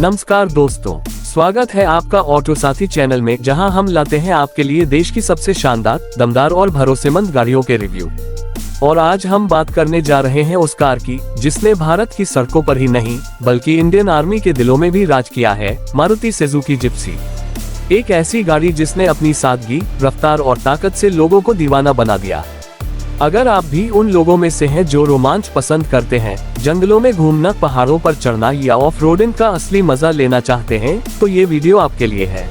नमस्कार दोस्तों, स्वागत है आपका ऑटो साथी चैनल में, जहां हम लाते हैं आपके लिए देश की सबसे शानदार, दमदार और भरोसेमंद गाड़ियों के रिव्यू। और आज हम बात करने जा रहे हैं उस कार की जिसने भारत की सड़कों पर ही नहीं बल्कि इंडियन आर्मी के दिलों में भी राज किया है, मारुति सुजुकी जिप्सी। एक ऐसी गाड़ी जिसने अपनी सादगी, रफ्तार और ताकत से लोगों को दीवाना बना दिया। अगर आप भी उन लोगों में से हैं जो रोमांच पसंद करते हैं, जंगलों में घूमना, पहाड़ों पर चढ़ना या ऑफ रोडिंग का असली मजा लेना चाहते हैं, तो ये वीडियो आपके लिए है।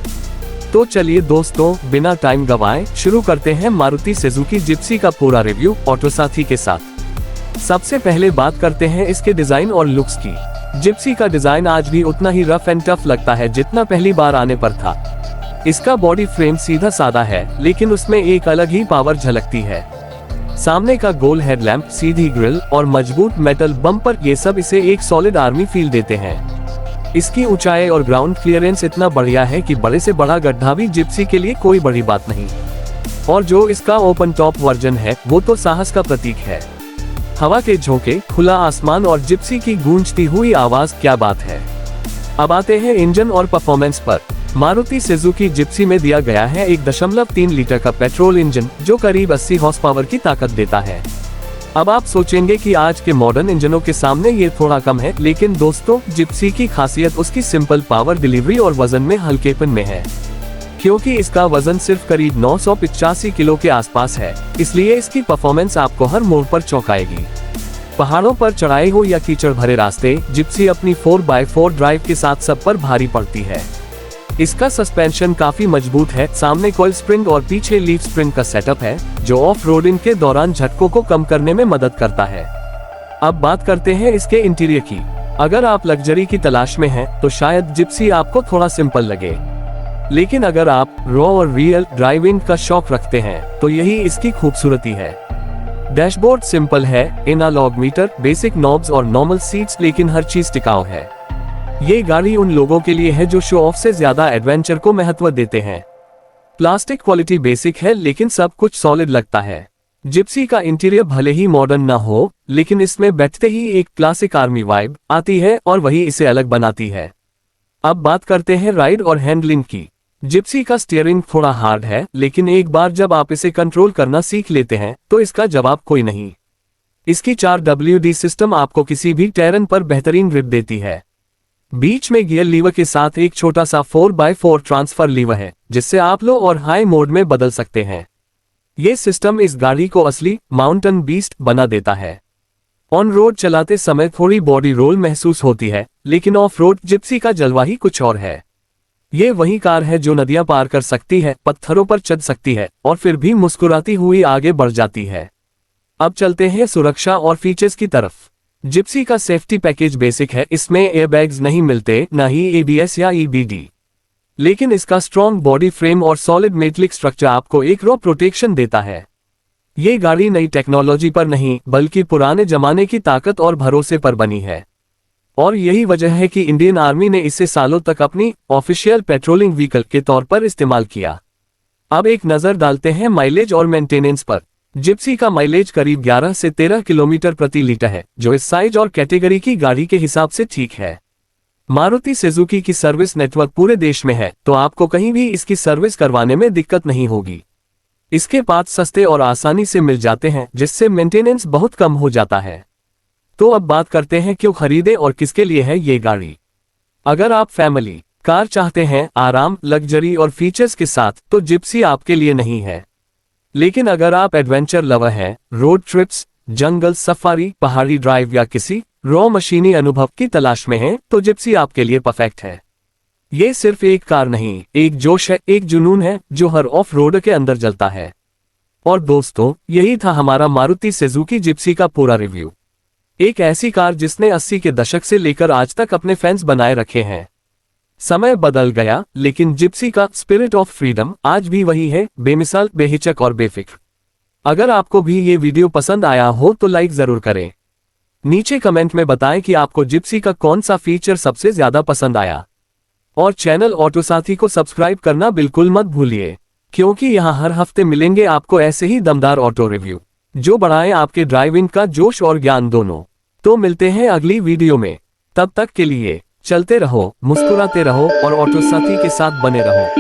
तो चलिए दोस्तों, बिना टाइम गवाए शुरू करते हैं मारुति सुजुकी जिप्सी का पूरा रिव्यू ऑटो साथी के साथ। सबसे पहले बात करते हैं इसके डिजाइन और लुक्स की। जिप्सी का डिजाइन आज भी उतना ही रफ एंड टफ लगता है जितना पहली बार आने पर था। इसका बॉडी फ्रेम सीधा सादा है, लेकिन उसमें एक अलग ही पावर झलकती है। सामने का गोल हेडलैम्प, सीधी ग्रिल और मजबूत मेटल बम्पर, ये सब इसे एक सॉलिड आर्मी फील देते हैं। इसकी ऊंचाई और ग्राउंड क्लियरेंस इतना बढ़िया है कि बड़े से बड़ा गड्ढा भी जिप्सी के लिए कोई बड़ी बात नहीं। और जो इसका ओपन टॉप वर्जन है, वो तो साहस का प्रतीक है। हवा के झोंके, खुला आसमान और जिप्सी की गूंजती हुई आवाज, क्या बात है। अब आते हैं इंजन और परफॉर्मेंस पर। मारुति सुजुकी जिप्सी में दिया गया है 1.3 लीटर का पेट्रोल इंजन, जो करीब 80 हॉर्स पावर की ताकत देता है। अब आप सोचेंगे कि आज के मॉडर्न इंजनों के सामने ये थोड़ा कम है, लेकिन दोस्तों, जिप्सी की खासियत उसकी सिंपल पावर डिलीवरी और वजन में हल्केपन में है। क्योंकि इसका वजन सिर्फ करीब 985 किलो के आसपास है, इसलिए इसकी परफॉर्मेंस आपको हर मोड़ पर चौंकाएगी। पहाड़ों पर चढ़ाई हो या कीचड़ भरे रास्ते, जिप्सी अपनी 4x4 ड्राइव के साथ सब पर भारी पड़ती है। इसका सस्पेंशन काफी मजबूत है। सामने कॉइल स्प्रिंग और पीछे लीफ स्प्रिंग का सेटअप है, जो ऑफ रोडिंग के दौरान झटकों को कम करने में मदद करता है। अब बात करते हैं इसके इंटीरियर की। अगर आप लग्जरी की तलाश में हैं, तो शायद जिप्सी आपको थोड़ा सिंपल लगे, लेकिन अगर आप रॉ और रियल ड्राइविंग का शौक रखते हैं, तो यही इसकी खूबसूरती है। डैशबोर्ड सिंपल है, एनालॉग मीटर, बेसिक नॉब्स और नॉर्मल सीट्स, लेकिन हर चीज टिकाऊ है। ये गाड़ी उन लोगों के लिए है जो शो ऑफ से ज्यादा एडवेंचर को महत्व देते हैं। प्लास्टिक क्वालिटी बेसिक है, लेकिन सब कुछ सॉलिड लगता है। जिप्सी का इंटीरियर भले ही मॉडर्न ना हो, लेकिन इसमें बैठते ही एक क्लासिक आर्मी वाइब आती है, और वही इसे अलग बनाती है। अब बात करते हैं राइड और हैंडलिंग की। जिप्सी का स्टीयरिंग थोड़ा हार्ड है, लेकिन एक बार जब आप इसे कंट्रोल करना सीख लेते हैं, तो इसका जवाब कोई नहीं। इसकी 4WD सिस्टम आपको किसी भी टेरेन पर बेहतरीन ग्रिप देती है। बीच में गियर लीवर के साथ एक छोटा सा 4x4 ट्रांसफर लीवर है, जिससे आप लो और हाई मोड में बदल सकते हैं। ये सिस्टम इस गाड़ी को असली माउंटेन बीस्ट बना देता है। ऑन रोड चलाते समय थोड़ी बॉडी रोल महसूस होती है, लेकिन ऑफ रोड जिप्सी का जलवा ही कुछ और है। ये वही कार है जो नदियां पार कर सकती है, पत्थरों पर चढ़ सकती है और फिर भी मुस्कुराती हुई आगे बढ़ जाती है। अब चलते हैं सुरक्षा और फीचर्स की तरफ। जिप्सी का सेफ्टी पैकेज बेसिक है। इसमें एयरबैग्स नहीं मिलते, न ही ABS या EBD, लेकिन इसका स्ट्रॉन्ग बॉडी फ्रेम और सॉलिड मेटलिक स्ट्रक्चर आपको एक रॉ प्रोटेक्शन देता है। ये गाड़ी नई टेक्नोलॉजी पर नहीं, बल्कि पुराने जमाने की ताकत और भरोसे पर बनी है। और यही वजह है कि इंडियन आर्मी ने इसे सालों तक अपनी ऑफिशियल पेट्रोलिंग व्हीकल के तौर पर इस्तेमाल किया। अब एक नजर डालते हैं माइलेज और मेंटेनेंस पर। जिप्सी का माइलेज करीब 11 से 13 किलोमीटर प्रति लीटर है, जो इस साइज और कैटेगरी की गाड़ी के हिसाब से ठीक है। मारुति सुजुकी की सर्विस नेटवर्क पूरे देश में है, तो आपको कहीं भी इसकी सर्विस करवाने में दिक्कत नहीं होगी। इसके पार्ट्स सस्ते और आसानी से मिल जाते हैं, जिससे मेंटेनेंस बहुत कम हो जाता है। तो अब बात करते हैं क्यों खरीदे और किसके लिए है ये गाड़ी। अगर आप फैमिली कार चाहते हैं, आराम, लग्जरी और फीचर्स के साथ, तो जिप्सी आपके लिए नहीं है। लेकिन अगर आप एडवेंचर लवर हैं, रोड ट्रिप्स, जंगल सफारी, पहाड़ी ड्राइव या किसी रॉ मशीनी अनुभव की तलाश में हैं, तो जिप्सी आपके लिए परफेक्ट है। ये सिर्फ एक कार नहीं, एक जोश है, एक जुनून है जो हर ऑफ रोड के अंदर जलता है। और दोस्तों, यही था हमारा मारुति सुजुकी जिप्सी का पूरा रिव्यू। एक ऐसी कार जिसने 80 के दशक से लेकर आज तक अपने फैंस बनाए रखे हैं। समय बदल गया, लेकिन जिप्सी का स्पिरिट ऑफ फ्रीडम आज भी वही है, बेमिसाल, बेहिचक और बेफिक्र। अगर आपको भी ये वीडियो पसंद आया हो तो लाइक जरूर करें। नीचे कमेंट में बताएं कि आपको जिप्सी का कौन सा फीचर सबसे ज्यादा पसंद आया। और चैनल ऑटो साथी को सब्सक्राइब करना बिल्कुल मत भूलिए, क्योंकि यहाँ हर हफ्ते मिलेंगे आपको ऐसे ही दमदार ऑटो रिव्यू, जो बढ़ाएं आपके ड्राइविंग का जोश और ज्ञान दोनों। तो मिलते हैं अगली वीडियो में, तब तक के लिए चलते रहो, मुस्कुराते रहो और ऑटो साथी के साथ बने रहो।